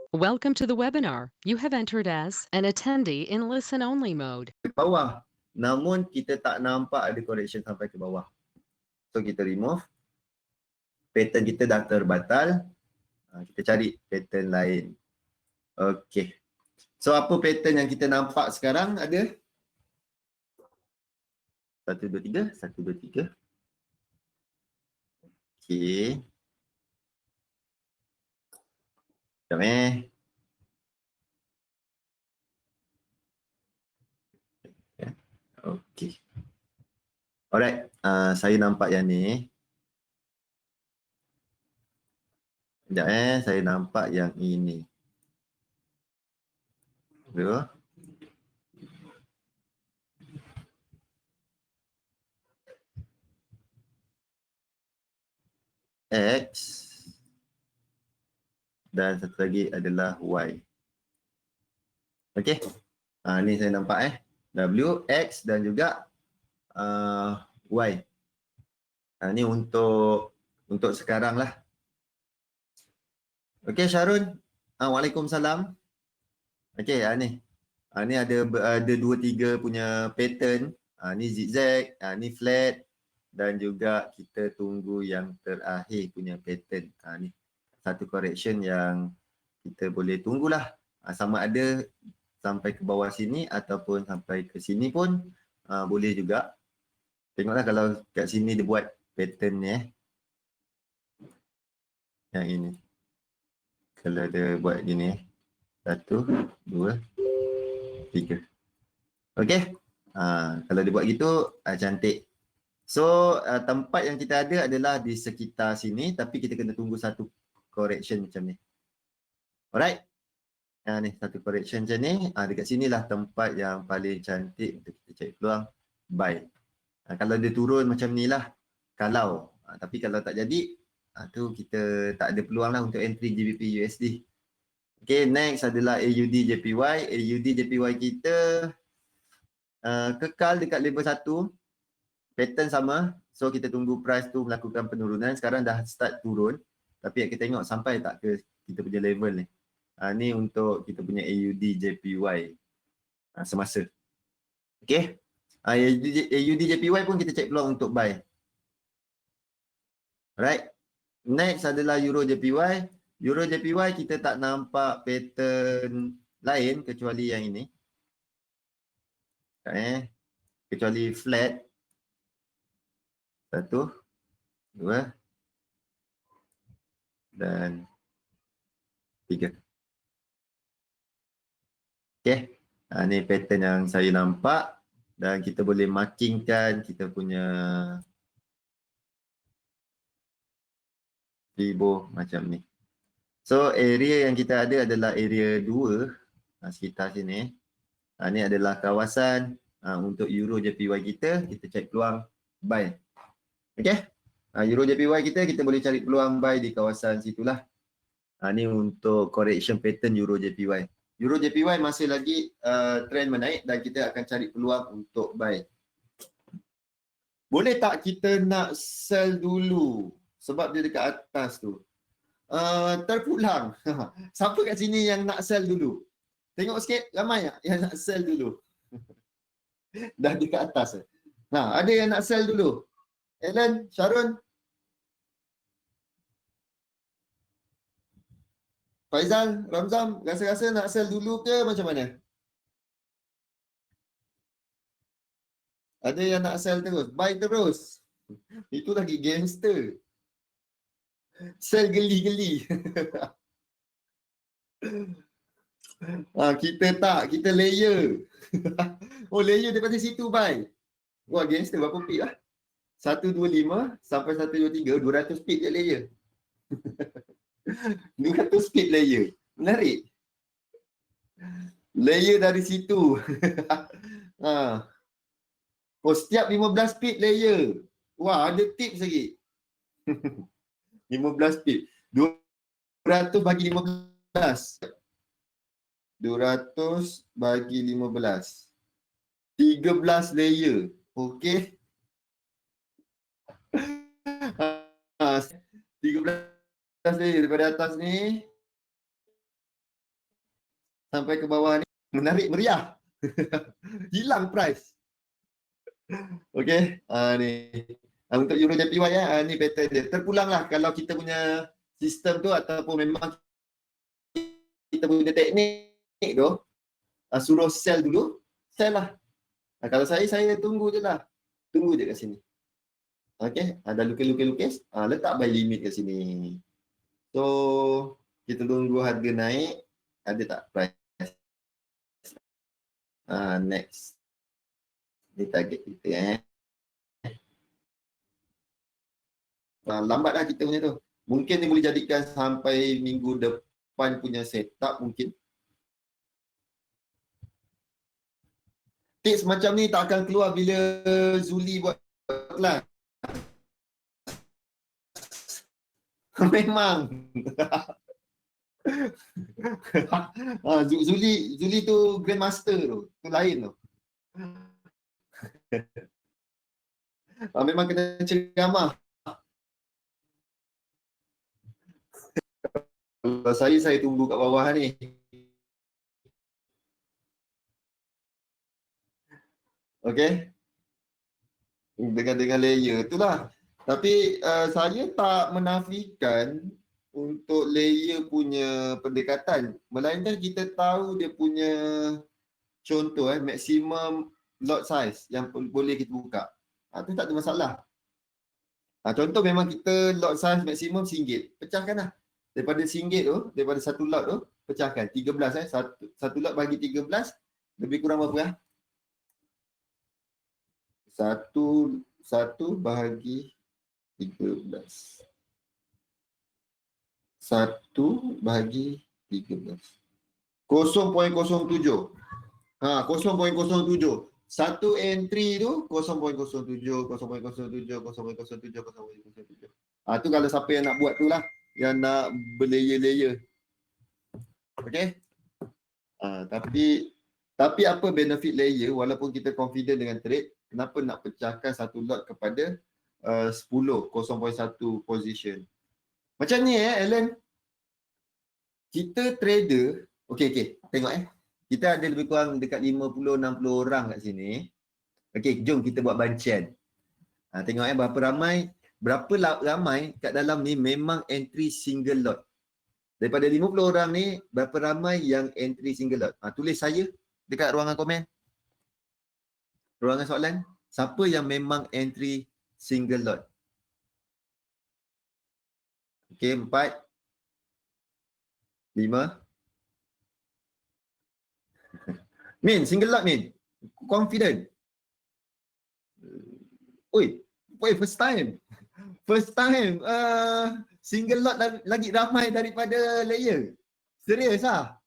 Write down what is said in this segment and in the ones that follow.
Welcome to the webinar. You have entered as an attendee in listen-only mode. Ke bawah, namun kita tak nampak ada correction sampai ke bawah. So kita remove. Pattern kita dah terbatal. Kita cari pattern lain. Okey. So apa pattern yang kita nampak sekarang ada? 1, 2, 3. 1, 2, 3. Okey. Sekejap Okey. Alright. Saya nampak yang ni. Sekejap saya nampak yang ini. Dua. X dan satu lagi adalah Y. Okey. Ni saya nampak W, X dan juga Y. Ni untuk sekarang lah. Okey Syarun. Waalaikumsalam. Okey, ni. Ni ada 2-3 punya pattern. Ni zigzag, ni flat dan juga kita tunggu yang terakhir punya pattern. Ni satu correction yang kita boleh tunggulah. Sama ada sampai ke bawah sini ataupun sampai ke sini pun boleh juga. Tengoklah kalau kat sini dia buat pattern ni yang ini. Kalau dia buat gini 1, 2, 3. Okey. Kalau dia buat gitu cantik. So tempat yang kita ada adalah di sekitar sini, tapi kita kena tunggu satu correction macam ni. Alright. Ni satu correction macam ni. Dekat sinilah tempat yang paling cantik untuk kita cari peluang buy. Kalau dia turun macam ni lah. Kalau. Tapi kalau tak jadi, tu kita tak ada peluang lah untuk entry GBP USD. Okay, next adalah AUD JPY. AUD JPY kita kekal dekat level 1. Pattern sama. So kita tunggu price tu melakukan penurunan. Sekarang dah start turun. Tapi kita tengok sampai tak ke kita punya level ni. Ni untuk kita punya AUD JPY semasa. Okay. AUD JPY pun kita cek peluang untuk buy. Alright. Next adalah Euro JPY. Euro JPY kita tak nampak pattern lain kecuali yang ini. Kecuali flat. 1, 2 dan 3. Okay. Ni pattern yang saya nampak dan kita boleh markingkan kita punya Fibo macam ni. So area yang kita ada adalah area 2 sekitar sini. Ni adalah kawasan untuk Euro JPY kita cek peluang buy. Okay. Euro JPY kita boleh cari peluang buy di kawasan situlah. Ni untuk correction pattern Euro JPY. Euro JPY masih lagi trend menaik dan kita akan cari peluang untuk buy. Boleh tak kita nak sell dulu sebab dia dekat atas tu? Terpulang. Siapa kat sini yang nak sell dulu? Tengok sikit, ramai tak yang nak sell dulu? Dah dekat atas. Ada yang nak sell dulu? Ellen, Sharon? Faizal, Ramzam, rasa-rasa nak sell dulu ke macam mana? Ada yang nak sell terus? Buy terus. Itu lagi gangster. Sell geli-geli. Kita tak, kita layer. Layer daripada situ buy. Wah, gangster berapa pip lah? 125 sampai 123, 200 pip je layer. 200 pip layer. Menarik. Layer dari situ. Setiap 15 pip layer. Wah, ada tips lagi. 15 pip. 200 bagi 15. 200 bagi 15. 13 layer. Okey. 13 layer daripada atas ni. sampai ke bawah ni, menarik meriah. Hilang price. Okey, ni. Untuk Euro JPY ni pattern dia. Terpulanglah kalau kita punya sistem tu ataupun memang kita punya teknik tu, suruh sell dulu, sell lah. Kalau saya tunggu je lah. Tunggu je kat sini. Okey, ada lukis-lukis, letak buy limit kat sini. So, kita tunggu harga naik, ada tak price? Next. Ni target kita lambat lah kita punya tu. Mungkin ni boleh jadikan sampai minggu depan punya setup mungkin. Tips macam ni tak akan keluar bila Zuli buat kelas. Memang. Zuli tu Grandmaster tu. Tu lain tu. Memang kena ceramah. Kalau saya tunggu kat bawah ni. Okey. Dengan layer itulah. Tapi saya tak menafikan untuk layer punya pendekatan. Melainkan kita tahu dia punya contoh maximum lot size yang boleh kita buka. Itu tak ada masalah. Contoh memang kita lot size maksimum RM1. Pecahkan lah. Daripada RM1 tu, daripada satu lot tu, pecahkan. 13 satu lot bagi 13, lebih kurang berapa lah? Satu bahagi 13. 1 bahagi 13. 0.07. 0.07. Satu entry tu 0.07, 0.07, 0.07, 0.07. Tu kalau siapa yang nak buat tu lah, yang nak berlayer-layer. Okey. Tapi apa benefit layer walaupun kita confident dengan trade, kenapa nak pecahkan satu lot kepada 10, 0.1 position. Macam ni Alan. Kita trader, okey, tengok kita ada lebih kurang dekat 50-60 orang kat sini. Okey, jom kita buat bancian. Tengok berapa ramai kat dalam ni memang entry single lot. Daripada 50 orang ni, berapa ramai yang entry single lot? Tulis saya dekat ruangan komen. Ruangan soalan. Siapa yang memang entry single lot? Okey, 4, 5. Min, single lot Min. Confident. Oi, first time. First time. Single lot lagi ramai daripada layer. Serius ah?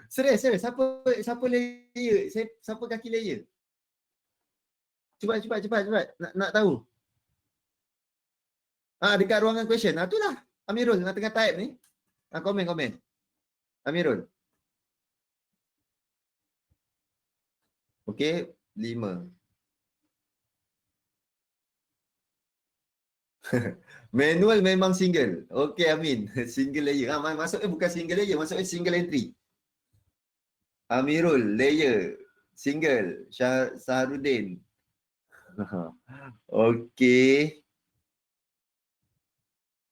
Serius. Siapa layer? Siapa kaki layer? Cepat. Nak tahu. Dekat ruangan question. Itulah. Amirul nak tengah type ni. Komen. Amirul. Okey, 5. Manual memang single. Okey Amin, single layer. Maksudnya bukan single layer, maksudnya single entry. Amirul layer, single. Saharudin. Okey.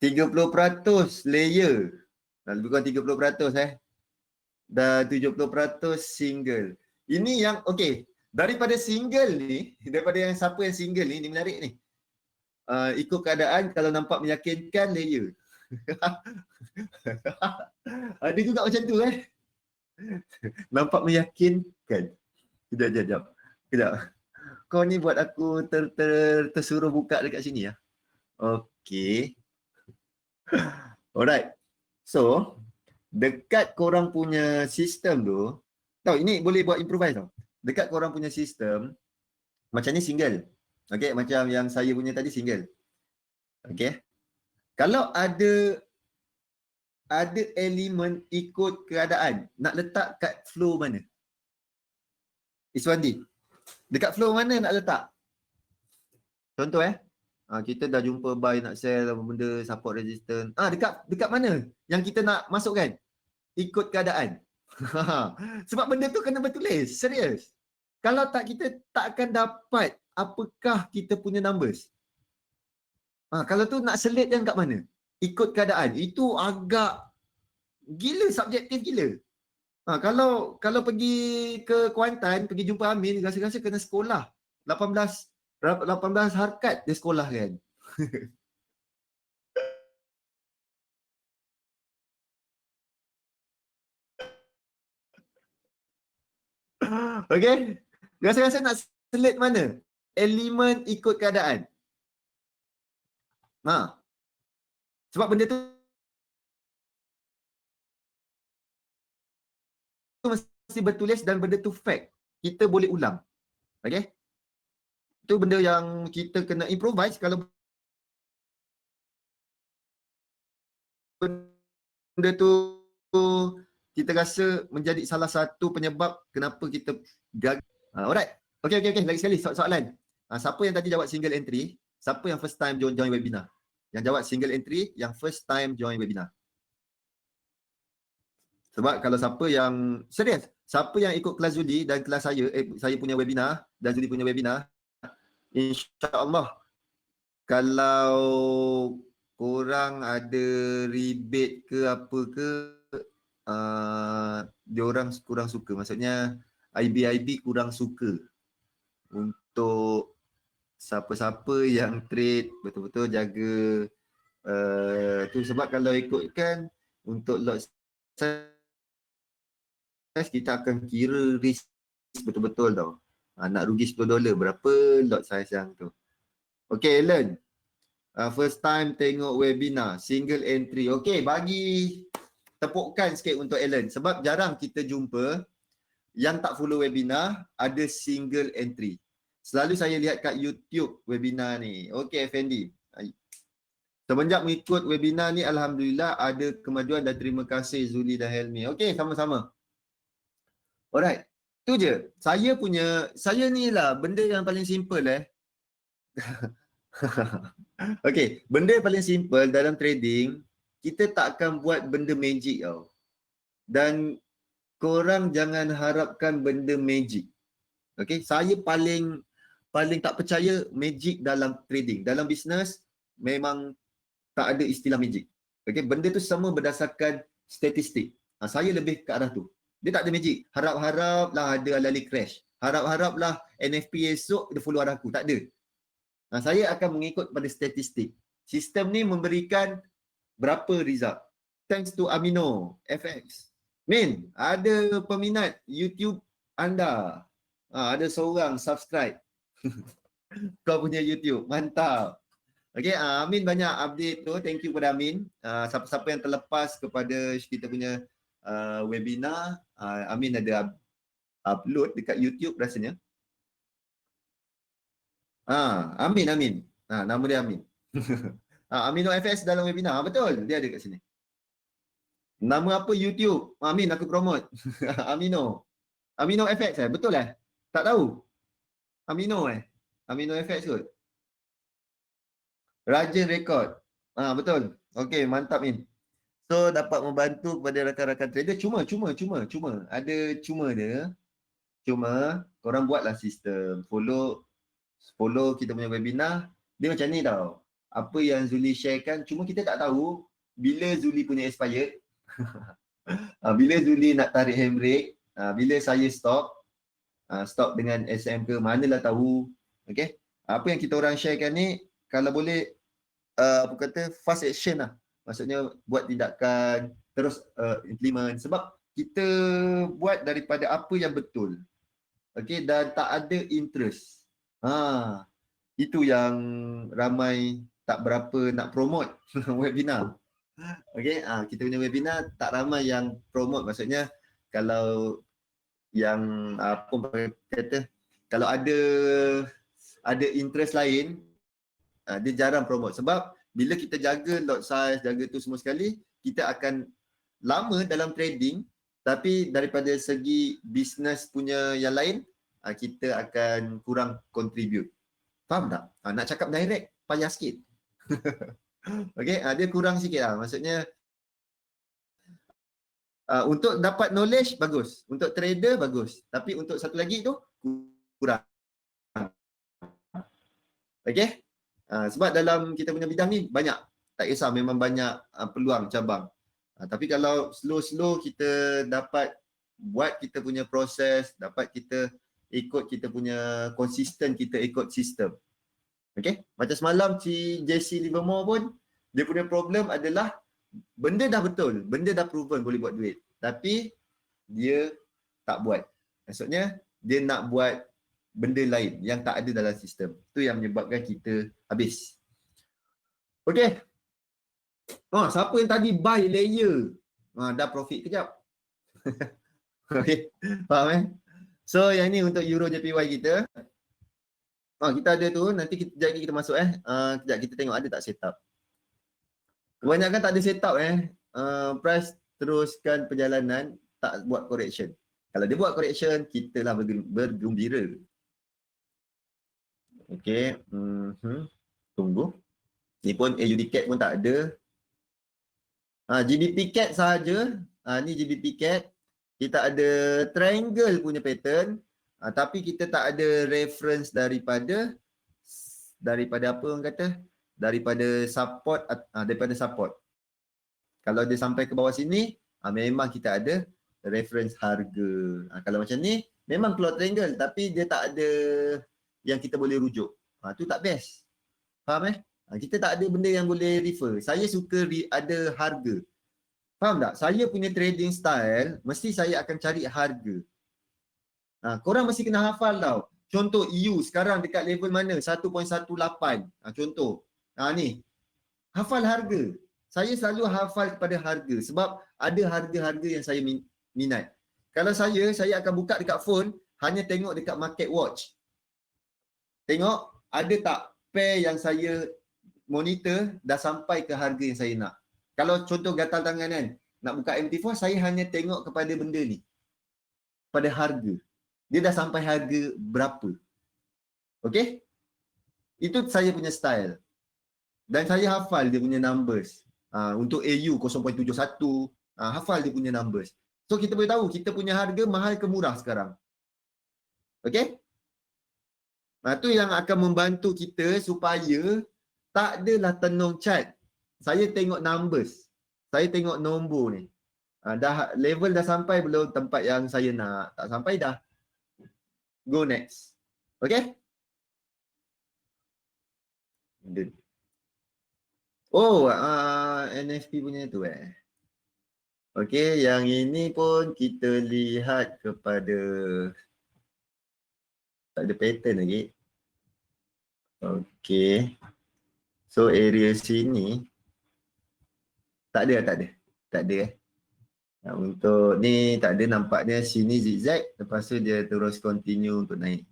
30% layer. Lebih kurang 30% dan 70% single. Ini yang okey. Daripada single ni, daripada yang siapa yang single ni menarik ni. Ikut keadaan kalau nampak meyakinkan layer. Ada juga macam tu Nampak meyakinkan. Kejap. Kau ni buat aku tersuruh buka dekat sini ya. Okey. Alright. So, dekat korang punya sistem tu, tahu ini boleh buat improvise tau. Dekat korang punya sistem, macam ni single. Okey, macam yang saya punya tadi single. Okey. Kalau ada elemen ikut keadaan, nak letak kat flow mana? Iswandi. Dekat flow mana nak letak? Contoh kita dah jumpa buy nak sell apa benda, support resistance. Dekat mana yang kita nak masukkan? Ikut keadaan. Sebab benda tu kena bertulis, serius. Kalau tak, kita tak akan dapat apakah kita punya numbers. Kalau tu nak selitkan kat mana? Ikut keadaan. Itu agak gila, subjektif gila. Kalau pergi ke Kuantan, pergi jumpa Amin, rasa-rasa kena sekolah. 18 harkat dia sekolah kan. Okey? Rasa-rasa nak selit mana? Elemen ikut keadaan. Sebab benda tu mesti bertulis dan benda tu fact. Kita boleh ulang. Okey? Itu benda yang kita kena improvise. Kalau benda tu kita rasa menjadi salah satu penyebab kenapa kita gagal. Alright. Okey. Lagi sekali soalan. Siapa yang tadi jawab single entry? Siapa yang first time join webinar? Yang jawab single entry, yang first time join webinar. Sebab kalau siapa yang serius, siapa yang ikut kelas Zuli dan kelas saya punya webinar dan Zuli punya webinar, insya-Allah kalau korang ada rebate ke apa ke, diorang kurang suka. Maksudnya IB kurang suka untuk siapa-siapa yang trade betul-betul jaga tu. Sebab kalau ikutkan untuk lot size, kita akan kira risk betul-betul tau. Nak rugi $10 berapa lot size yang tu. Okay, Ellen. First time tengok webinar, single entry. Okay, bagi tepukan sikit untuk Ellen. Sebab jarang kita jumpa yang tak follow webinar ada single entry. Selalu saya lihat kat YouTube webinar ni. Okay, Effendi. Semenjak mengikut webinar ni, Alhamdulillah ada kemajuan dan terima kasih Zuli dan Helmi. Okay, sama-sama. Alright. Tu je. Saya ni lah benda yang paling simple Okay, benda yang paling simple dalam trading, kita tak akan buat benda magic tau. Dan korang jangan harapkan benda magic. Okay, saya paling tak percaya magic dalam trading. Dalam bisnes memang tak ada istilah magic. Okay, benda tu semua berdasarkan statistik. Saya lebih ke arah tu. Dia tak ada magic. Harap-haraplah ada alali crash. Harap-haraplah NFP esok dia follow arah aku. Tak ada. Saya akan mengikut pada statistik. Sistem ni memberikan berapa result. Thanks to Amino FX. Min, ada peminat YouTube anda. Ada seorang subscribe. Kau punya YouTube. Mantap. Okay, Amin banyak update tu. Thank you kepada Amin. Siapa-siapa yang terlepas kepada kita punya webinar, Amin ada upload dekat YouTube rasanya. Amin. Nama dia Amin. Amino FX dalam webinar. Betul, dia ada kat sini. Nama apa YouTube? Amin, aku promote. Amino FX betul tak tahu. Amino FX kot. Rajin rekod. Betul. Okey, mantap Min. So dapat membantu kepada rakan-rakan trader. Cuma ada cuma dia. Cuma korang buatlah sistem. Follow kita punya webinar. Dia macam ni tau. Apa yang Zuli sharekan, cuma kita tak tahu bila Zuli punya expired. Bila Zuli nak tarik handbrake, bila saya stop dengan SM ke, manalah tahu. Okay. Apa yang kita orang sharekan ni, kalau boleh fast action lah. Maksudnya buat tindakan, terus implement. Sebab kita buat daripada apa yang betul. Okay, dan tak ada interest. Itu yang ramai tak berapa nak promote webinar. Okay, kita punya webinar tak ramai yang promote. Maksudnya kalau yang apa kata, kalau ada interest lain, dia jarang promote. Sebab bila kita jaga lot size, jaga tu semua sekali, kita akan lama dalam trading, tapi daripada segi business punya yang lain, kita akan kurang contribute. Faham tak? Nak cakap direct, payah sikit. Okay, dia kurang sikit lah. Maksudnya Untuk dapat knowledge bagus, untuk trader bagus, tapi untuk satu lagi tu kurang. Okey? Sebab dalam kita punya bidang ni banyak, tak kisah, memang banyak peluang cabang. Tapi kalau slow-slow kita dapat buat kita punya proses, dapat kita ikut kita punya konsisten, kita ikut sistem. Okey? Macam semalam si JC Livermore pun dia punya problem adalah benda dah betul, benda dah proven boleh buat duit, tapi dia tak buat. Maksudnya dia nak buat benda lain yang tak ada dalam sistem. Itu yang menyebabkan kita habis. Okey. Siapa yang tadi buy layer? Dah profit kejap. Okey. Faham So yang ni untuk Euro JPY kita. Kita ada tu, nanti kejap lagi kita masuk kejap kita tengok ada tak setup. Kebanyakan tak ada setup price teruskan perjalanan, tak buat correction. Kalau dia buat correction, kita lah bergembira. Okey. Tunggu. Ni pun AUD CAD pun tak ada. GBP CAD sahaja. Ni GBP CAD. Kita ada triangle punya pattern. Tapi kita tak ada reference daripada apa orang kata? Daripada support. Kalau dia sampai ke bawah sini, memang kita ada reference harga. Kalau macam ni, memang keluar triangle tapi dia tak ada yang kita boleh rujuk. Tu tak best. Faham kita tak ada benda yang boleh refer. Saya suka ada harga. Faham tak? Saya punya trading style, mesti saya akan cari harga. Korang mesti kena hafal tau. Contoh EU sekarang dekat level mana? 1.18. Contoh. Ni. Hafal harga. Saya selalu hafal kepada harga sebab ada harga-harga yang saya minat. Kalau saya akan buka dekat phone, hanya tengok dekat market watch. Tengok ada tak pair yang saya monitor dah sampai ke harga yang saya nak. Kalau contoh gatal tangan kan, nak buka MT4, saya hanya tengok kepada benda ni. Pada harga. Dia dah sampai harga berapa. Okey? Itu saya punya style. Dan saya hafal dia punya numbers. Untuk AU 0.71, hafal dia punya numbers. So kita boleh tahu kita punya harga mahal ke murah sekarang. Okey? Itu yang akan membantu kita supaya tak adalah tenung chart. Saya tengok numbers. Saya tengok nombor ni. Dah level dah sampai belum tempat yang saya nak? Tak sampai dah. Go next. Okay? NFP punya tu Okay, yang ini pun kita lihat kepada tak ada pattern lagi. Okay. So area sini tak ada. Untuk ni tak ada, nampaknya sini zigzag, lepas tu dia terus continue untuk naik.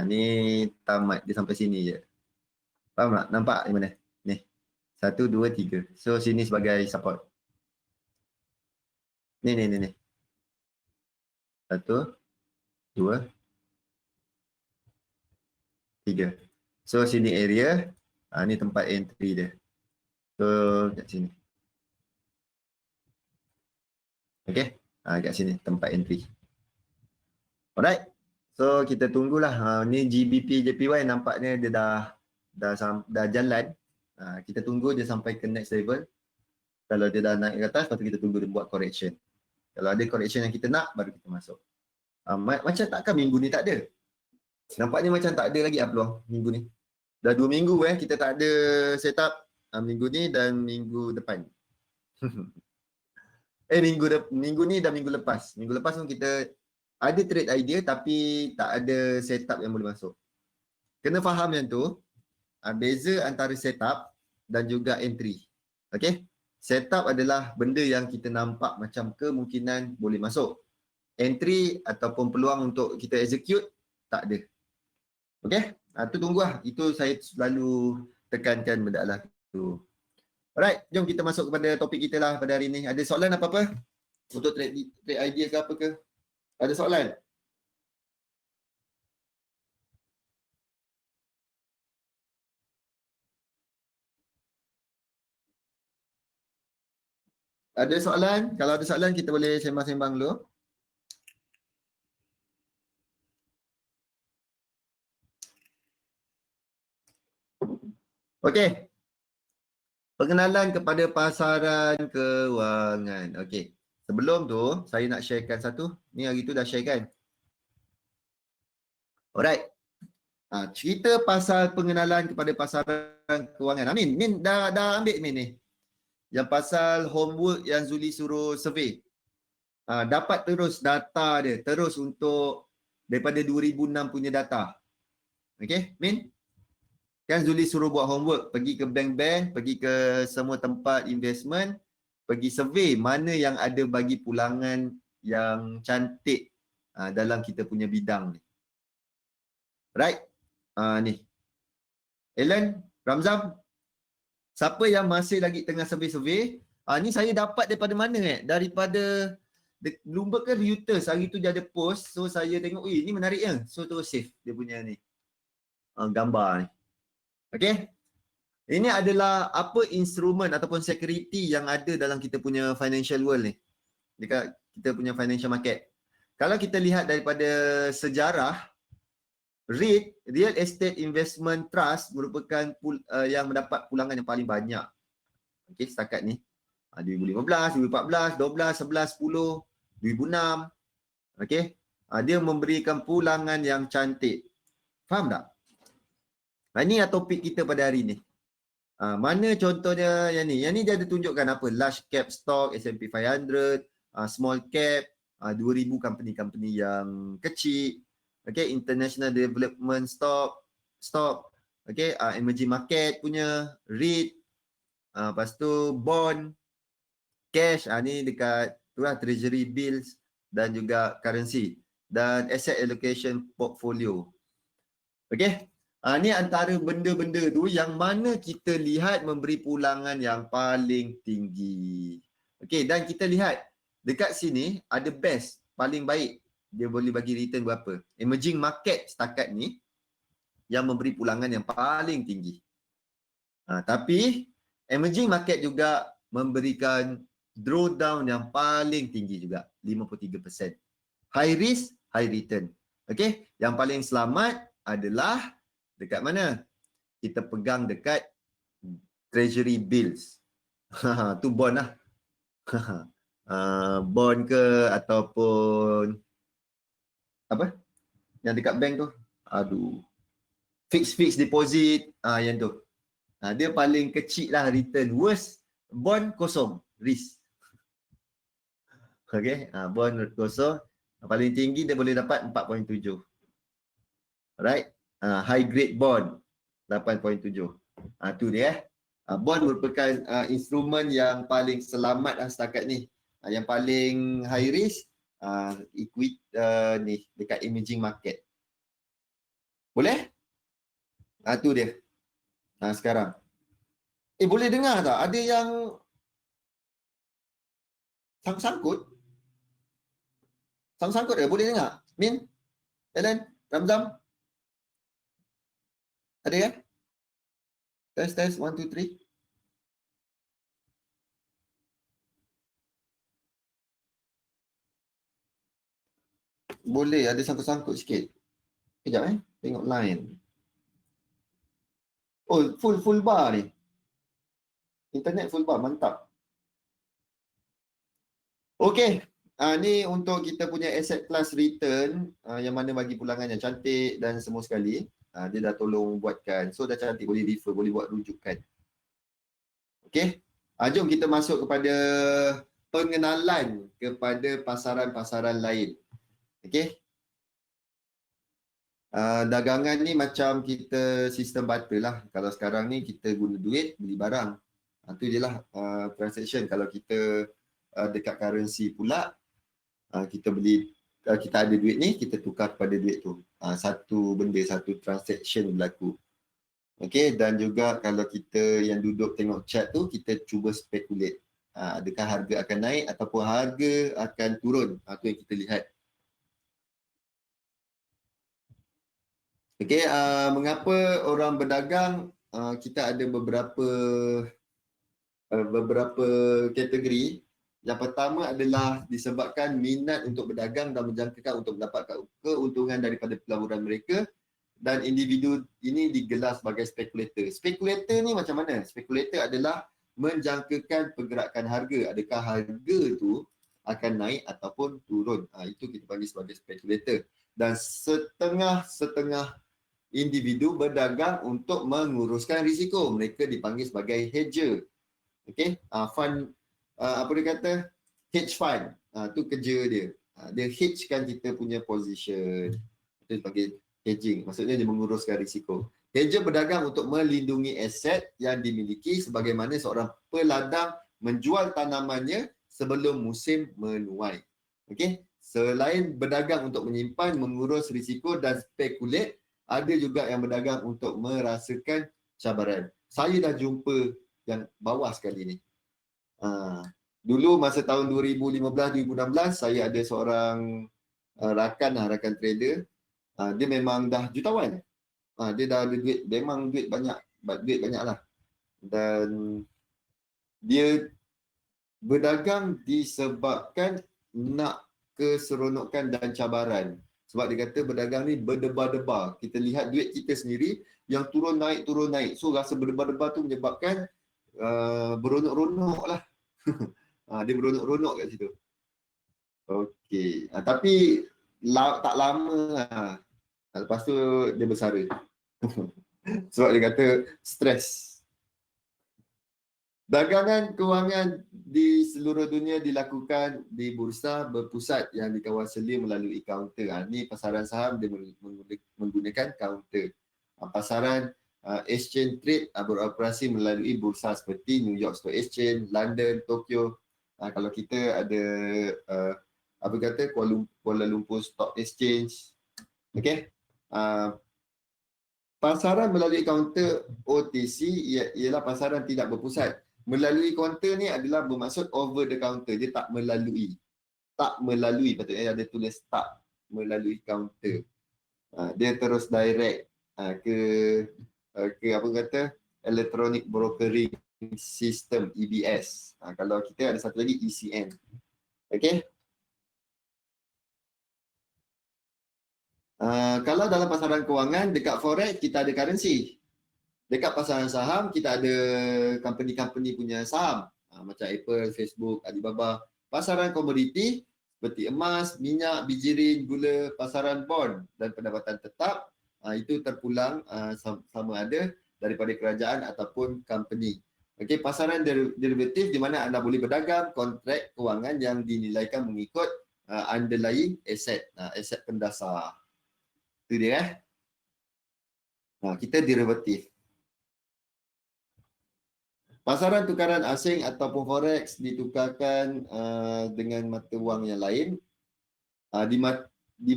Ni tamat, dia sampai sini je. Faham tak? Nampak di mana? Ni. 1, 2, 3. So sini sebagai support. Ni. 1, 2, 3. So sini area. Ni tempat entry dia. So kat sini. Okay. Kat sini tempat entry. Alright. So kita tunggulah. Ni GBP JPY nampaknya dia dah jalan. Kita tunggu dia sampai ke next level. Kalau dia dah naik ke atas, lepas tu kita tunggu dia buat correction. Kalau ada correction yang kita nak, baru kita masuk. Macam takkan minggu ni tak ada? Nampaknya macam tak ada lagi peluang minggu ni. Dah 2 minggu kita tak ada setup minggu ni dan minggu depan. Minggu ni dan minggu lepas. Minggu lepas pun kita ada trade idea tapi tak ada setup yang boleh masuk. Kena faham yang tu. Beza antara setup dan juga entry. Okay? Setup adalah benda yang kita nampak macam kemungkinan boleh masuk. Entry ataupun peluang untuk kita execute, tak ada. Okay? Itu tunggulah. Itu saya selalu tekankan benda lah tu. Alright, jom kita masuk kepada topik kita lah pada hari ni. Ada soalan apa-apa? Untuk trade idea ke apa ke? Ada soalan? Ada soalan? Kalau ada soalan kita boleh sembang-sembang dulu. Okey. Pengenalan kepada pasaran kewangan. Okey. Sebelum tu, saya nak sharekan satu. Ni hari tu dah share kan? Alright. Cerita pasal pengenalan kepada pasaran kewangan. Amin, Min dah ambil Min ni. Yang pasal homework yang Zuli suruh survey. Dapat terus data dia. Terus untuk daripada 2006 punya data. Okey, Min? Kan Zuli suruh buat homework, pergi ke bank-bank, pergi ke semua tempat investment, pergi survey mana yang ada bagi pulangan yang cantik dalam kita punya bidang ni. Right? Ni. Ellen, Ramzam, siapa yang masih lagi tengah survey-survey, ni saya dapat daripada mana Daripada Bloomberg ke Reuters, hari tu dia ada post, so saya tengok, ni menariknya. So terus save dia punya ni. Gambar ni. Okay? Ini adalah apa instrumen ataupun security yang ada dalam kita punya financial world ni. Dekat kita punya financial market. Kalau kita lihat daripada sejarah, REIT, Real Estate Investment Trust merupakan yang mendapat pulangan yang paling banyak. Okey, setakat ni. 2015, 2014, 12, 11, 10, 2006. Okey. Dia memberikan pulangan yang cantik. Faham tak? Ini topik kita pada hari ni. Mana contohnya yang ni? Yang ni dia ada tunjukkan apa? Large cap stock, S&P 500, small cap, 2000 company-company yang kecil. Okay, international development stock, okay, emerging market punya, REIT, lepas tu bond, cash, ni dekat tu lah, treasury bills dan juga currency. Dan asset allocation portfolio. Okay. Ni antara benda-benda tu yang mana kita lihat memberi pulangan yang paling tinggi. Okey, dan kita lihat dekat sini ada best, paling baik. Dia boleh bagi return berapa. Emerging market setakat ni yang memberi pulangan yang paling tinggi. Tapi emerging market juga memberikan drawdown yang paling tinggi juga, 53%. High risk, high return. Okey, yang paling selamat adalah dekat mana? Kita pegang dekat treasury bills. Tu bond lah. Bond ke ataupun apa? Yang dekat bank tu. Aduh. Fixed deposit. Yang tu. Dia paling kecil lah return. Worst, bond kosong. Risk. Okay. Bond kosong. Paling tinggi dia boleh dapat 4.7. Alright. High grade bond 8.7. Tu dia. Bond merupakan instrumen yang paling selamat setakat ni. Yang paling high risk equity ni dekat emerging market. Boleh? Tu dia. Sekarang. Boleh dengar tak? Ada yang sangkut? Sangkut dia? Boleh dengar? Min? Ellen? Ramzam? Ada kan? Test, 1, 2, 3. Boleh, ada sangkut-sangkut sikit. Kejap tengok line. Oh, full bar ni. Internet full bar, mantap. Okey. Ni untuk kita punya asset class return yang mana bagi pulangan yang cantik dan semua sekali. Dia dah tolong buatkan. So dah cantik, boleh refer, boleh buat rujukan. Okey. Jom kita masuk kepada pengenalan kepada pasaran-pasaran lain. Okey. Dagangan ni macam kita sistem barter lah. Kalau sekarang ni kita guna duit beli barang. Tu je lah transaction. Kalau kita dekat currency pula, kita beli, kita ada duit ni, kita tukar kepada duit tu. Satu benda, satu transaction berlaku. Okey, dan juga kalau kita yang duduk tengok chart tu, kita cuba speculate. Adakah harga akan naik ataupun harga akan turun. Tu yang kita lihat. Okey, mengapa orang berdagang? Kita ada beberapa kategori. Yang pertama adalah disebabkan minat untuk berdagang dan menjangkakan untuk mendapat keuntungan daripada pelaburan mereka, dan individu ini digelar sebagai spekulator. Spekulator ni macam mana? Spekulator adalah menjangkakan pergerakan harga. Adakah harga tu akan naik ataupun turun. Itu kita panggil sebagai spekulator. Dan setengah-setengah individu berdagang untuk menguruskan risiko. Mereka dipanggil sebagai hedger. Okey, fund, apa dia kata, hedge fund. Tu kerja dia. Dia hedgekan kita punya position. Itu dipanggil hedging. Maksudnya dia menguruskan risiko. Hedger berdagang untuk melindungi aset yang dimiliki sebagaimana seorang peladang menjual tanamannya sebelum musim menuai. Okey, selain berdagang untuk menyimpan, mengurus risiko dan spekulate, ada juga yang berdagang untuk merasakan cabaran. Saya dah jumpa yang bawah sekali ni. Dulu masa tahun 2015-2016, saya ada seorang rakan trader. Dia memang dah jutawan. Dia dah ada duit, memang duit banyak lah. Dan dia berdagang disebabkan nak keseronokan dan cabaran. Sebab dia kata berdagang ni berdebar-debar. Kita lihat duit kita sendiri yang turun naik. So rasa berdebar-debar tu menyebabkan beronok-ronok lah. Dia beronok-ronok kat situ. Okey. Tapi tak lama lah. Lepas tu dia bersara. Sebab dia kata stres. Dagangan kewangan di seluruh dunia dilakukan di bursa berpusat yang dikawal selia melalui kaunter. Ini pasaran saham dia menggunakan kaunter. Pasaran exchange trade beroperasi melalui bursa seperti New York Stock Exchange, London, Tokyo. Kalau kita ada apa kata Kuala Lumpur Stock Exchange. Okey. Pasaran melalui kaunter OTC ialah pasaran tidak berpusat. Melalui kaunter ni adalah bermaksud over the counter. Dia tak melalui. Patutnya ada tulis tak melalui kaunter. Dia terus direct ke apa kata, electronic brokering system, EBS. Kalau kita ada satu lagi ECN. Okey. Kalau dalam pasaran kewangan, dekat forex kita ada currency. Dekat pasaran saham kita ada company-company punya saham. Macam Apple, Facebook, Alibaba. Pasaran komoditi seperti emas, minyak, bijirin, gula, pasaran bond dan pendapatan tetap, itu terpulang sama ada daripada kerajaan ataupun company. Okey, pasaran derivatif di mana anda boleh berdagang kontrak kewangan yang dinilaikan mengikut underlying asset, aset pendasar. Itu dia. Kita derivatif. Pasaran tukaran asing ataupun forex ditukarkan dengan mata wang yang lain. Di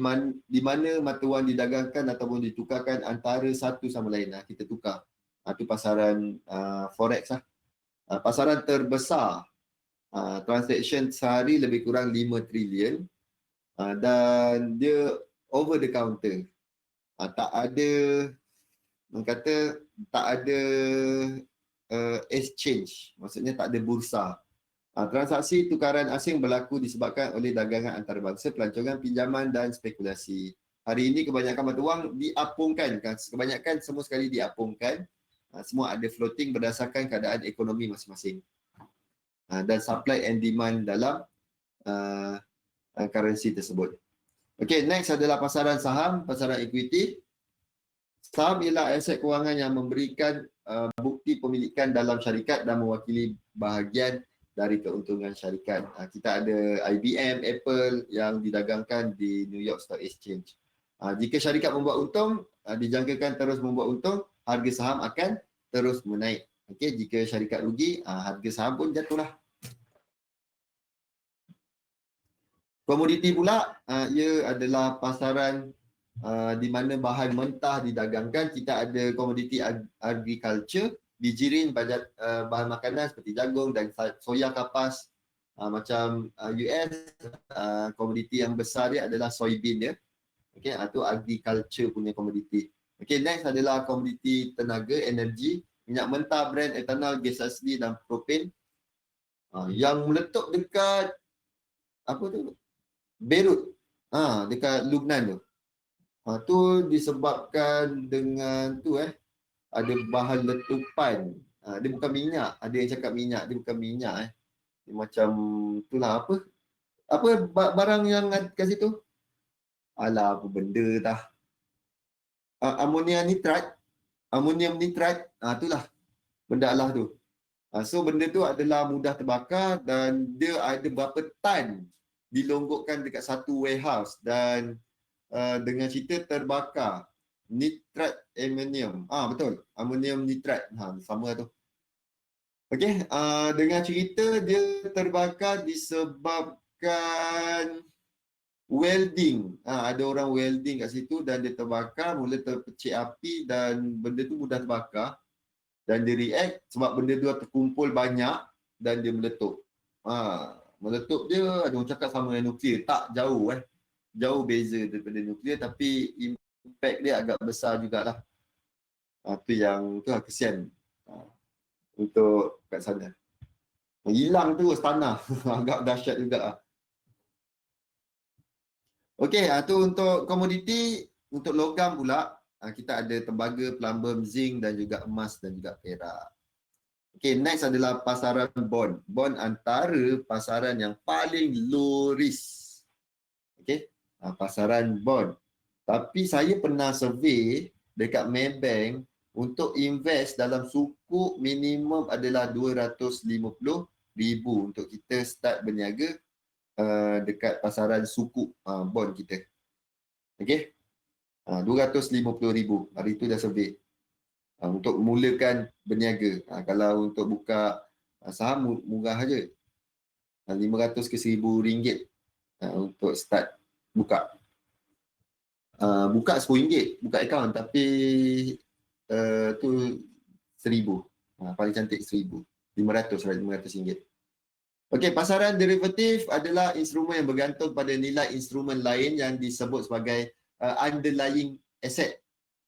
mana mata wang didagangkan ataupun ditukarkan antara satu sama lain. Kita tukar. Itu pasaran forex lah. Pasaran terbesar, transaction sehari lebih kurang 5 trilion. Dan dia over the counter. Tak ada, orang kata tak ada exchange, maksudnya tak ada bursa. Transaksi tukaran asing berlaku disebabkan oleh dagangan antarabangsa, pelancongan, pinjaman dan spekulasi. Hari ini kebanyakan mata wang diapungkan, kebanyakan semua sekali diapungkan. Semua ada floating berdasarkan keadaan ekonomi masing-masing. Dan supply and demand dalam currency tersebut. Okey, next adalah pasaran saham, pasaran equity. Saham ialah aset kewangan yang memberikan bukti pemilikan dalam syarikat dan mewakili bahagian dari keuntungan syarikat. Kita ada IBM, Apple yang didagangkan di New York Stock Exchange. Jika syarikat membuat untung, dijangkakan terus membuat untung, harga saham akan terus menaik. Okey, jika syarikat rugi, harga saham pun jatuhlah. Komoditi pula, ia adalah pasaran di mana bahan mentah didagangkan. Kita ada komoditi agriculture, bijirin, bahan makanan seperti jagung dan soya kapas. Macam US, komoditi yang besar dia adalah soybean dia. Okey, itu agriculture punya komoditi. Okey, next adalah komoditi tenaga, energi, minyak mentah, Brent, etanol, gas asli dan propane. Yang meletup dekat apa tu? Beirut. Dekat Lubnan tu. Tu disebabkan dengan tu ada bahan letupan. Dia bukan minyak. Ada yang cakap minyak, dia bukan minyak Dia macam itulah apa? Apa barang yang kat situ? Alah, apa benda tah? Amonia nitrat. Amonium nitrat. Itulah benda lah tu. So benda tu adalah mudah terbakar dan dia ada berapa tan dilonggokkan dekat satu warehouse dan dengan cerita terbakar nitrat amonium. Betul. Amonium nitrat. Sama tu. Okey, dengan cerita dia terbakar disebabkan welding. Ada orang welding kat situ dan dia terbakar, mula terpecik api dan benda tu mudah terbakar dan dia react sebab benda tu terkumpul banyak dan dia meletup. Meletup dia ada orang cakap sama dengan nuklear. Tak jauh Jauh beza daripada nuklear tapi impact dia agak besar jugalah. Tu yang tu kesian untuk kat sana. Hilang terus tanah. Agak dahsyat juga. Okey, tu untuk komoditi. Untuk logam pula, kita ada tembaga, plumbum, zinc dan juga emas dan juga perak. Okey, next adalah pasaran bond. Bond antara pasaran yang paling low risk. Okey, pasaran bond. Tapi saya pernah survey dekat Maybank untuk invest dalam sukuk minimum adalah 250,000 untuk kita start berniaga dekat pasaran sukuk bond kita. Okey. 250,000. Hari tu dah survey. Untuk mulakan berniaga. Kalau untuk buka saham murah aja. 500 ke 1,000 ringgit untuk start buka. Buka RM10 buka akaun tapi tu 1,000. Paling cantik 1,000. 500 ringgit. Okey, pasaran derivatif adalah instrumen yang bergantung pada nilai instrumen lain yang disebut sebagai underlying asset.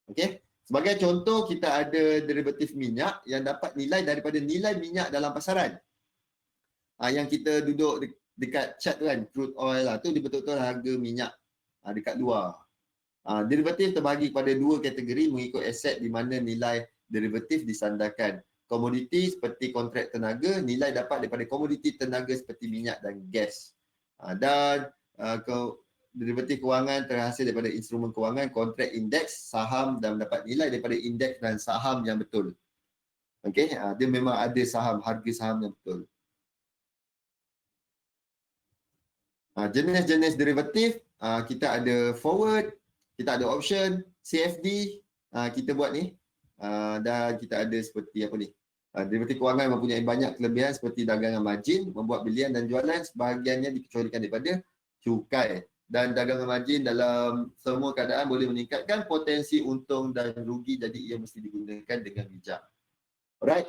Okey. Sebagai contoh, kita ada derivatif minyak yang dapat nilai daripada nilai minyak dalam pasaran. Yang kita duduk dekat chart tu kan, crude oil lah. Tu dia betul-betul harga minyak dekat luar. Derivatif terbahagi kepada dua kategori mengikut aset di mana nilai derivatif disandarkan. Komoditi seperti kontrak tenaga, nilai dapat daripada komoditi tenaga seperti minyak dan gas. Dan derivatif kewangan terhasil daripada instrumen kewangan, kontrak indeks, saham dan mendapat nilai daripada indeks dan saham yang betul. Okey, dia memang ada saham, harga saham yang betul. Jenis-jenis derivatif, kita ada forward, kita ada option, CFD, kita buat ni. Dan kita ada seperti apa ni? Derivatif kewangan mempunyai banyak kelebihan seperti dagangan margin, membuat belian dan jualan, sebahagiannya dikecualikan daripada cukai. Dan dagangan margin dalam semua keadaan boleh meningkatkan potensi untung dan rugi, jadi ia mesti digunakan dengan bijak. Alright,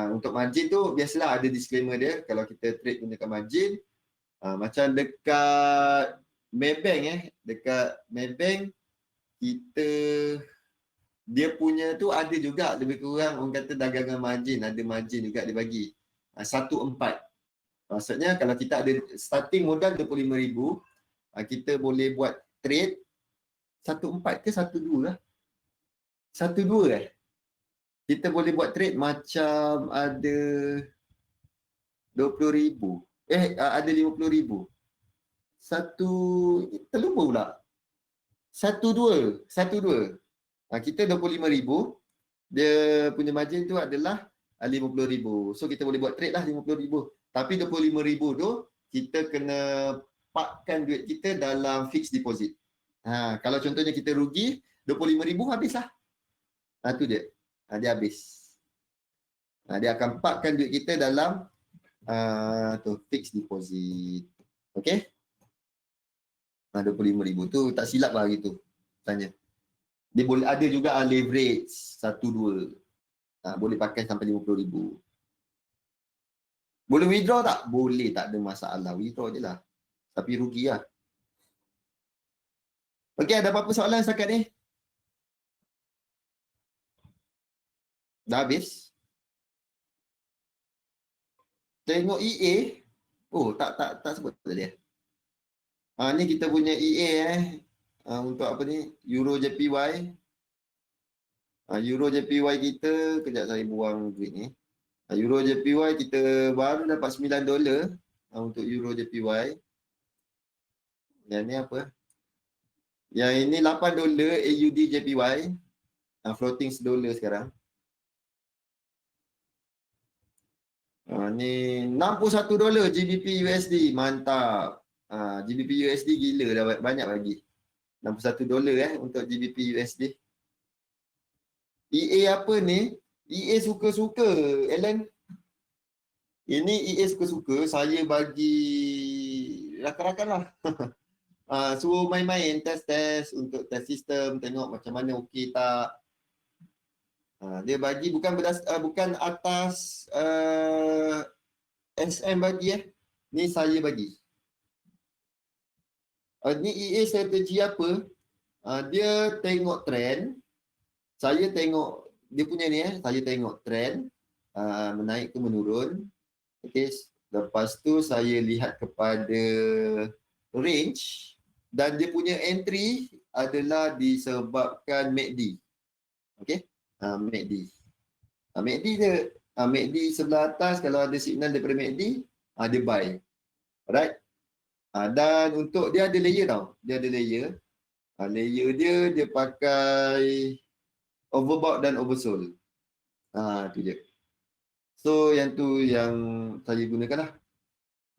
untuk margin tu biasalah ada disclaimer dia kalau kita trade menggunakan margin. Macam dekat Maybank dekat Maybank kita dia punya tu ada juga lebih kurang orang kata dagangan margin, ada margin juga dia bagi 1/4. Maksudnya kalau kita ada starting modal 25,000, kita boleh buat trade 1/4 ke 1/2 lah. 1/2 kita boleh buat trade macam ada 20,000. Ada 50,000. Terlupa pula. 1/2. Kita 25,000. Dia punya margin tu adalah 50,000. So kita boleh buat trade lah 50,000. Tapi 25,000 tu kita kena parkkan duit kita dalam fixed deposit. Kalau contohnya kita rugi 25,000 habislah. Tu dia. Dia habis. Dia akan parkkan duit kita dalam fixed deposit. Okey? 25,000 tu tak silap lah gitu. Tanya. Dia boleh ada juga leverage 1-2. Boleh pakai sampai 50,000. Boleh withdraw tak? Boleh, tak ada masalah. Withdraw je lah. Tapi rugi lah. Okey, ada apa-apa soalan setakat ni? Dah habis? tengok EA. Oh, tak sebut tadi. Ni kita punya EA untuk apa ni? Euro JPY. Euro JPY kita, kejap saya buang duit ni. Euro JPY kita baru dapat $9 untuk Euro JPY. Yang ni apa? Yang ini $8 AUD JPY. Floating $1 sekarang. Ni $61 GBP USD. Mantap. GBP USD gila, dah banyak bagi. $61 untuk GBP USD. EA apa ni? EA suka-suka, Alan. Ini EA suka-suka, saya bagi rakan-rakan lah. Suruh main-main, test-test untuk test sistem, tengok macam mana okey tak. Dia bagi bukan atas SM bagi Ni saya bagi. Ni EA strategi apa? Dia tengok trend. Saya tengok dia punya ni saya tengok trend menaik ke menurun. Okey, lepas tu saya lihat kepada range dan dia punya entry adalah disebabkan MACD. Okey, MACD. MACD dia MACD sebelah atas, kalau ada signal daripada MACD, dia buy. Alright. Dan untuk dia ada layer tau. Dia ada layer. Layer dia pakai overbought dan oversold. Tu je. So yang tu yang saya gunakan lah.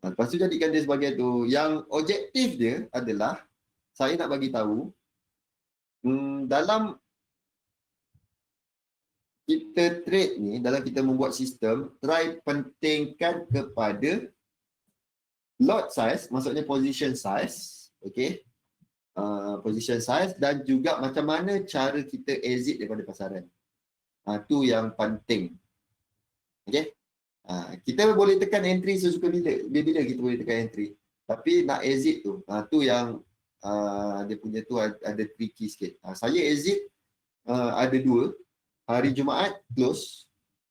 Lepas tu jadikan dia sebagai tu. Yang objektif dia adalah saya nak bagi tahu dalam kita trade ni, dalam kita membuat sistem, try pentingkan kepada lot size, maksudnya position size, okay? Position size dan juga macam mana cara kita exit daripada pasaran. Tu yang penting. Okay? Kita boleh tekan entry sesuka bila kita boleh tekan entry. Tapi nak exit tu, tu yang dia punya tu ada tricky sikit. Saya exit ada 2. Hari Jumaat close.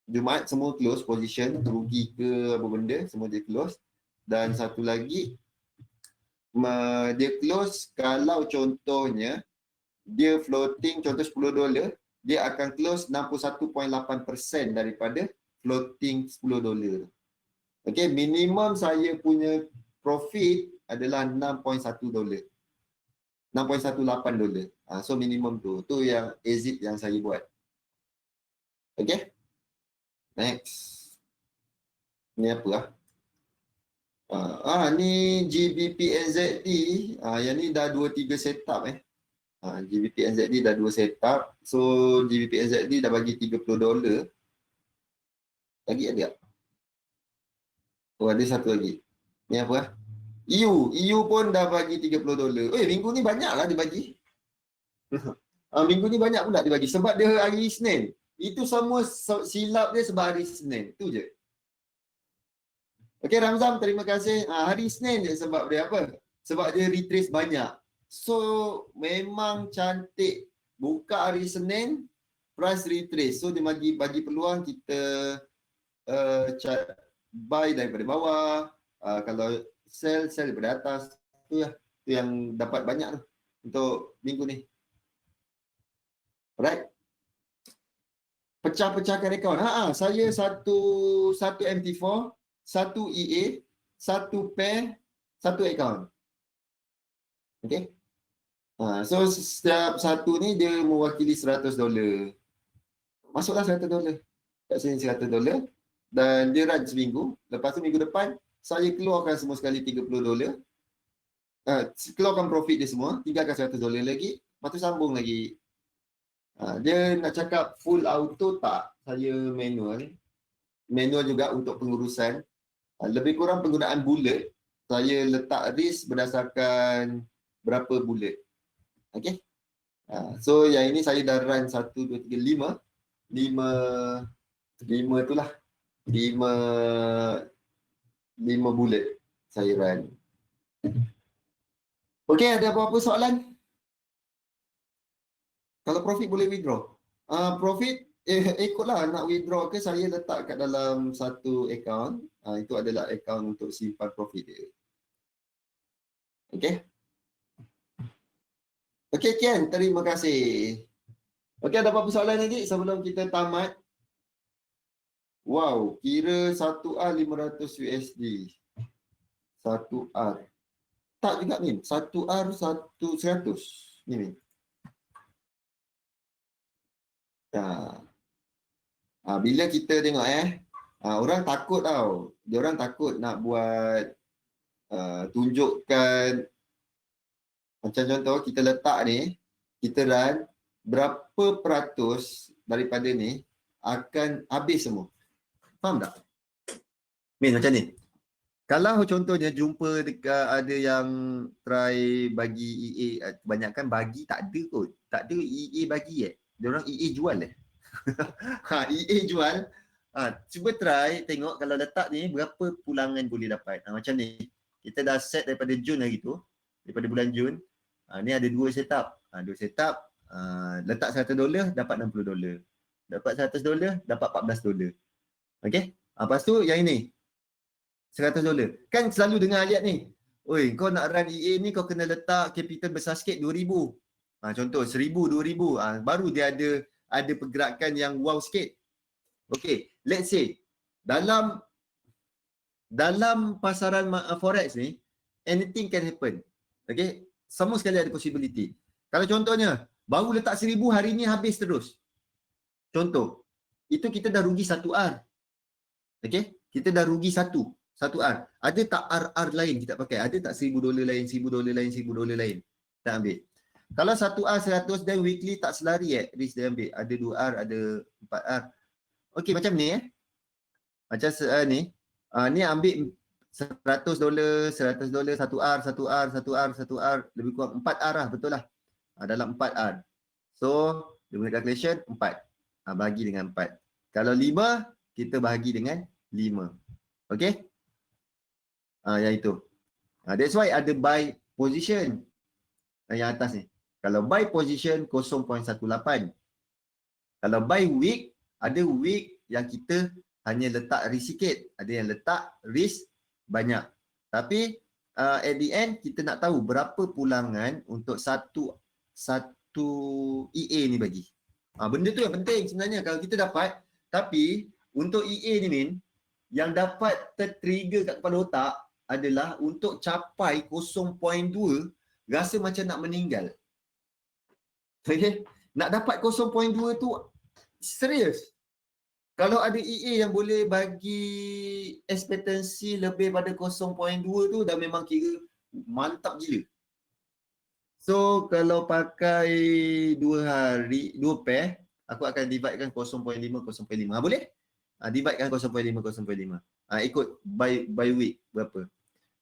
Jumaat semua close position, rugi ke apa benda, semua dia close. Dan satu lagi, dia close kalau contohnya dia floating contoh $10, dia akan close 61.8% daripada floating $10. Okey, minimum saya punya profit adalah $6.1. $6.18. So minimum tu. Tu yang exit yang saya buat. Okey. Next. Ni apa lah? Ni GBP NZD. Yang ni dah 2-3 setup GBP NZD dah 2 setup. So GBP NZD dah bagi $30. Lagi ada tak? Oh, ada satu lagi. Ni apa? EU pun dah bagi $30. Minggu ni banyak lah dia bagi. Minggu ni banyak pula dia bagi. Sebab dia hari Isnin. Itu semua silap dia sebab hari Isnin. Tu je. Okey Ramzam, terima kasih. Hari Isnin je sebab dia apa? Sebab dia retrace banyak. So memang cantik. Buka hari Senin, price retrace. So dia bagi peluang kita buy daripada bawah. Kalau sell daripada atas. Tu lah. Tu yang dapat banyak tu untuk minggu ni. Alright. Pecah-pecahkan akaun. Saya satu MT4, satu EA, satu pair, satu akaun. Okay. So setiap satu ni dia mewakili $100. Masuklah $100. Kat sini $100. Dan dia run seminggu. Lepas tu minggu depan, saya keluarkan semua sekali $30. Keluarkan profit dia semua, tinggalkan $100 lagi. Lepas tu sambung lagi. Dia nak cakap full auto tak, saya manual. Manual juga untuk pengurusan. Lebih kurang penggunaan bullet. Saya letak risk berdasarkan berapa bullet. Okay. So yang ini saya dah run 1, 2, 3, 5 tu lah. 5 bullet saya run. Okay, ada apa-apa soalan? Kalau profit boleh withdraw. Profit ikutlah nak withdraw ke saya letak kat dalam satu account. Itu adalah account untuk simpan profit dia. Okey. Okey Kian, terima kasih. Okey, ada apa-apa soalan lagi sebelum kita tamat? Wow, kira 1R 500 USD. 1R. Tak juga Min, 1R 100. Ni Min. Bila kita tengok orang takut tau. Dia orang takut nak buat tunjukkan, macam contoh kita letak ni, kita run berapa peratus daripada ni akan habis semua. Faham tak? Min, macam ni. Kalau contohnya jumpa dekat ada yang try bagi EA, kebanyakan bagi tak ada kot. Tak ada EA bagi Dia orang EA jual EA jual. Cuba try tengok kalau letak ni berapa pulangan boleh dapat. Macam ni. Kita dah set daripada Jun hari tu. Daripada bulan Jun. Ni ada dua setup. Dua setup. Letak $100 dapat $60. Dapat $100 dapat $14. Okey. Lepas tu yang ini $100. Kan selalu dengar ayat ni. Oi, kau nak run EA ni kau kena letak capital besar sikit 2,000. Contoh 1,000, 2,000. Baru dia ada pergerakan yang wow sikit. Okey, let's say dalam pasaran forex ni anything can happen. Okey, semua sekali ada possibility. Kalau contohnya baru letak 1,000 hari ni habis terus. Contoh, itu kita dah rugi 1R. Okey, kita dah rugi 1R. Ada tak RR lain kita pakai? Ada tak $1,000 lain, $1,000 lain, $1,000 lain? Tak ambil. Kalau 1R 100 dan weekly tak selari risk dia ambil. Ada 2R, ada 4R. Okey, macam ni Macam ni. Ni ambil $100, $100, 1R, 1R, 1R, 1R, lebih kurang 4R lah, betul lah. Dalam 4R. So, dia punya calculation 4. Bagi dengan 4. Kalau 5, kita bahagi dengan 5. Okey? Yang itu. That's why ada buy position. Yang atas ni. Kalau buy position 0.18. Kalau buy week, ada week yang kita hanya letak risk sikit. Ada yang letak risk banyak. Tapi at the end kita nak tahu berapa pulangan untuk satu EA ni bagi. Benda tu yang penting sebenarnya kalau kita dapat. Tapi untuk EA ni Min, yang dapat tertrigger kat kepala otak adalah untuk capai 0.2 rasa macam nak meninggal. Okay? Nak dapat 0.2 tu serius. Kalau ada EA yang boleh bagi ekspektasi lebih pada 0.2 tu dah memang kira mantap gila. So kalau pakai 2 pair, aku akan dividekan 0.5, 0.5. Boleh? Dividekan 0.5, 0.5. Ikut by week berapa.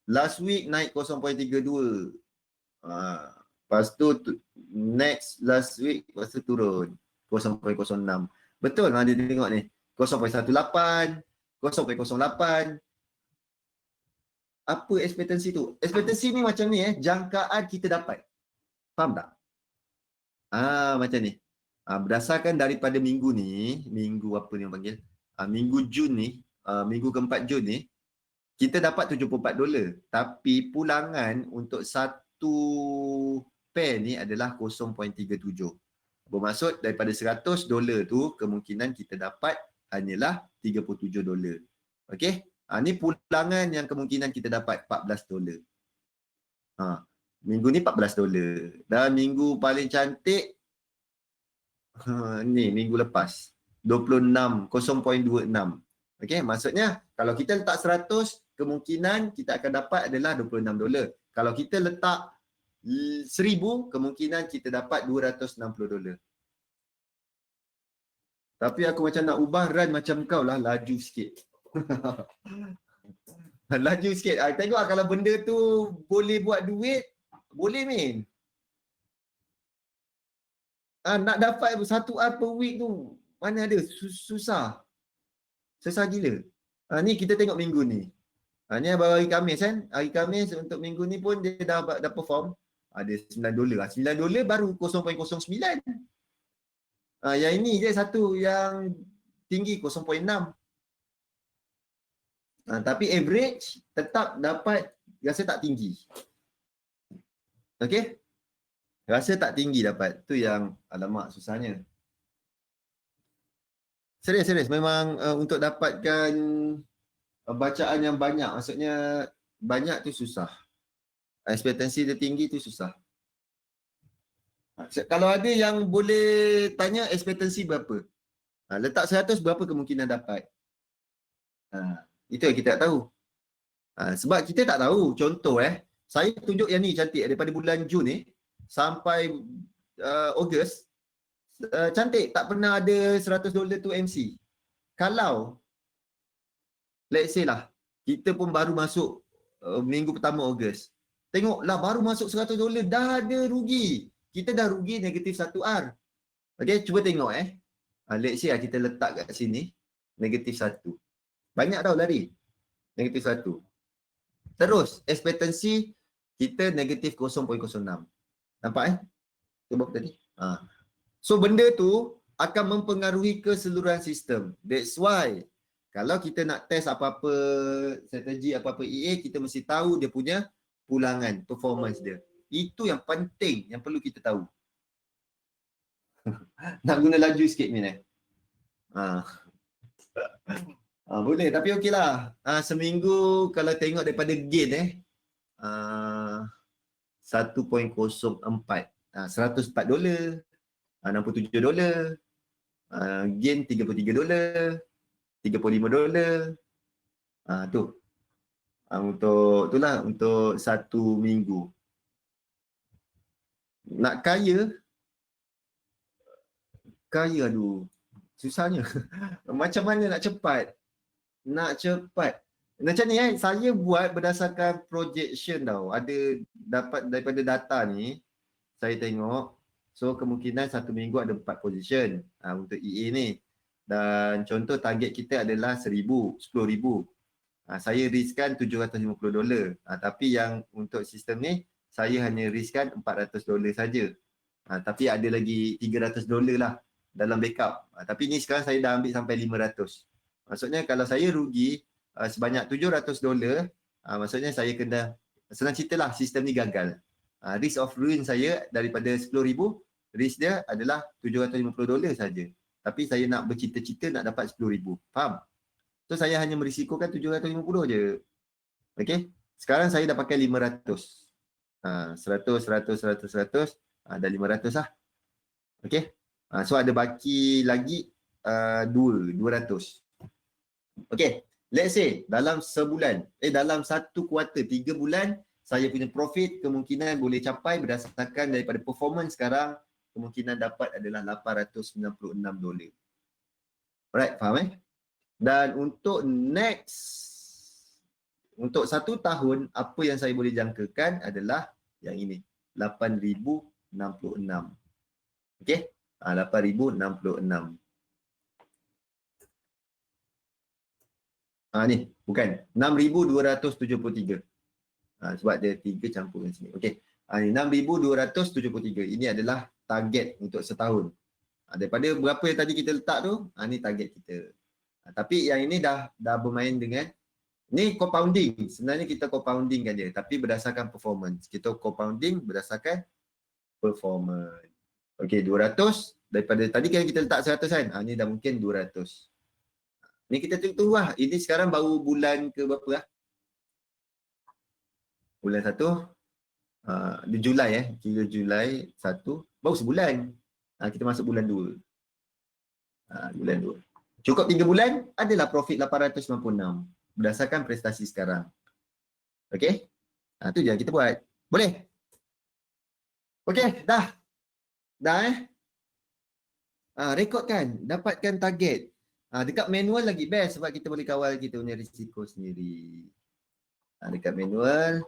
Last week naik 0.32. Lepas tu last week lepas tu turun 0.06. Betul dia tengok ni. 0.18, 0.08. Apa ekspektasi tu? Ekspektasi ni macam ni jangkaan kita dapat. Faham tak? Macam ni. Berdasarkan daripada minggu ni, minggu apa ni orang panggil? Minggu Jun ni, minggu keempat Jun ni, kita dapat $74. Tapi pulangan untuk satu pair ni adalah 0.37. Bermaksud daripada $100 tu, kemungkinan kita dapat hanyalah $37. Okey? Ni pulangan yang kemungkinan kita dapat $14. Minggu ni $14. Dan minggu paling cantik ni minggu lepas 0.26. Okey, maksudnya kalau kita letak 100, kemungkinan kita akan dapat adalah $26. Kalau kita letak 1,000, kemungkinan kita dapat $260. Tapi aku macam nak ubah run macam kau lah, laju sikit. Laju sikit. Tengok kalau benda tu boleh buat duit, boleh Min. Nak dapat 1R per week tu, mana ada, susah. Susah gila. Ni kita tengok minggu ni. Ni baru hari Khamis kan. Hari Khamis untuk minggu ni pun dia dah perform. Ada $9. $9 baru 0.09. Yang ini je satu yang tinggi 0.6. Tapi average tetap dapat rasa tak tinggi. Okey? Rasa tak tinggi dapat. Tu yang alamak susahnya. Serius. Memang untuk dapatkan bacaan yang banyak. Maksudnya banyak tu susah. Ekspektasi dia tinggi tu susah. Kalau ada yang boleh tanya ekspektasi berapa? Letak 100 berapa kemungkinan dapat? Itu yang kita tak tahu. Sebab kita tak tahu. Contoh saya tunjuk yang ni cantik. Daripada bulan Jun ni sampai Ogos, cantik. Tak pernah ada $100 tu MC. Kalau let's say lah, kita pun baru masuk minggu pertama Ogos. Tengoklah baru masuk $100 dah ada rugi. Kita dah rugi negatif 1R. Okay, cuba tengok let's say lah kita letak kat sini negatif 1. Banyak tau lari. Negatif 1. Terus ekspektasi kita negatif 0.06. Nampak tu berapa tadi? So benda tu akan mempengaruhi keseluruhan sistem. That's why kalau kita nak test apa-apa strategi, apa-apa EA, kita mesti tahu dia punya pulangan, performance dia. Itu yang penting, yang perlu kita tahu. Nak guna laju sikit Min boleh, tapi okey lah. Seminggu kalau tengok daripada gain 1.04, $104, $67, gain $33, $35. Tu. Untuk itulah untuk satu minggu. Nak kaya aduh. Susahnya. Macam mana nak cepat? Macam ni saya buat berdasarkan projection tau. Ada dapat daripada data ni, saya tengok. So kemungkinan satu minggu ada 4 position untuk EA ni. Dan contoh target kita adalah 10,000. Saya riskkan $750. Tapi yang untuk sistem ni, saya hanya riskkan $400 saja. Tapi ada lagi $300 lah dalam backup. Tapi ni sekarang saya dah ambil sampai 500. Maksudnya kalau saya rugi sebanyak $700, maksudnya saya kena, senang cerita lah, sistem ni gagal. Risk of ruin saya daripada 10,000, risk dia adalah $750 saja. Tapi saya nak bercita-cita nak dapat 10,000. Faham? So saya hanya merisikokan 750 je. Okey? Sekarang saya dah pakai 500. 100, dah 500 lah. Okey? So ada baki lagi 200. Okay, let's say dalam sebulan, dalam satu kuarter, 3 bulan, saya punya profit kemungkinan boleh capai berdasarkan daripada performance sekarang, kemungkinan dapat adalah $896. Alright, faham Dan untuk untuk 1 tahun, apa yang saya boleh jangkakan adalah yang ini, 8,066. Okay, 8,066. Ni, bukan. 6,273. Sebab dia 3 campur dengan sini. Okey. Ni 6,273. Ini adalah target untuk setahun. Daripada berapa yang tadi kita letak tu, ni target kita. Tapi yang ini dah bermain dengan, ni compounding. Sebenarnya kita compoundingkan dia. Tapi berdasarkan performance. Kita compounding berdasarkan performance. Okey, 200. Daripada tadi kan kita letak 100 kan. Ni dah mungkin 200. Ni kita tunggu lah. Ini sekarang baru bulan ke berapa lah? Bulan 1. Di Julai 3 Julai 1. Baru sebulan. Kita masuk bulan 2. Bulan 2. Cukup 3 bulan, adalah profit 896. Berdasarkan prestasi sekarang. Okey? Tu je kita buat. Boleh? Okey, dah. Rekodkan. Dapatkan target. Dekat manual lagi best sebab kita boleh kawal kita punya risiko sendiri. Dekat manual,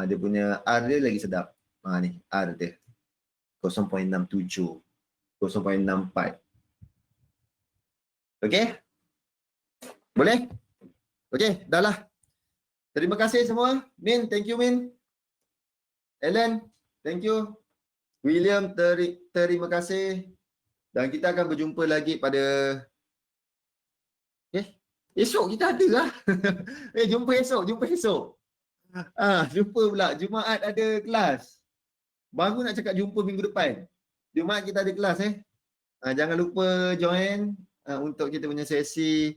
dia punya R dia lagi sedap. Ni, R dia. 0.67. 0.64. Okey? Boleh? Okey, dah lah. Terima kasih semua. Min, thank you Min. Ellen, thank you. William, terima kasih. Dan kita akan berjumpa lagi pada esok kita ada lah. Jumpa esok. Jumpa pula. Jumaat ada kelas. Baru nak cakap jumpa minggu depan. Jumaat kita ada kelas Jangan lupa join untuk kita punya sesi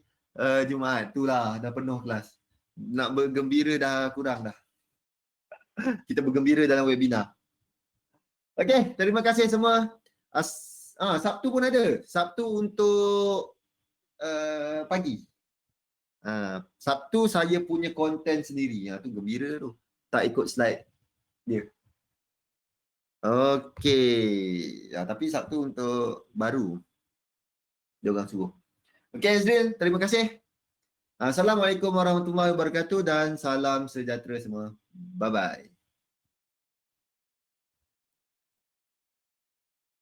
Jumaat. Itulah dah penuh kelas. Nak bergembira dah kurang dah. Kita bergembira dalam webinar. Okey, terima kasih semua. Sabtu pun ada. Sabtu untuk pagi. Sabtu saya punya konten sendiri. Tu gembira tu. Tak ikut slide dia. Okey. Tapi Sabtu untuk baru. Dia orang suruh. Okey Azril, terima kasih. Assalamualaikum warahmatullahi wabarakatuh dan salam sejahtera semua. Bye-bye.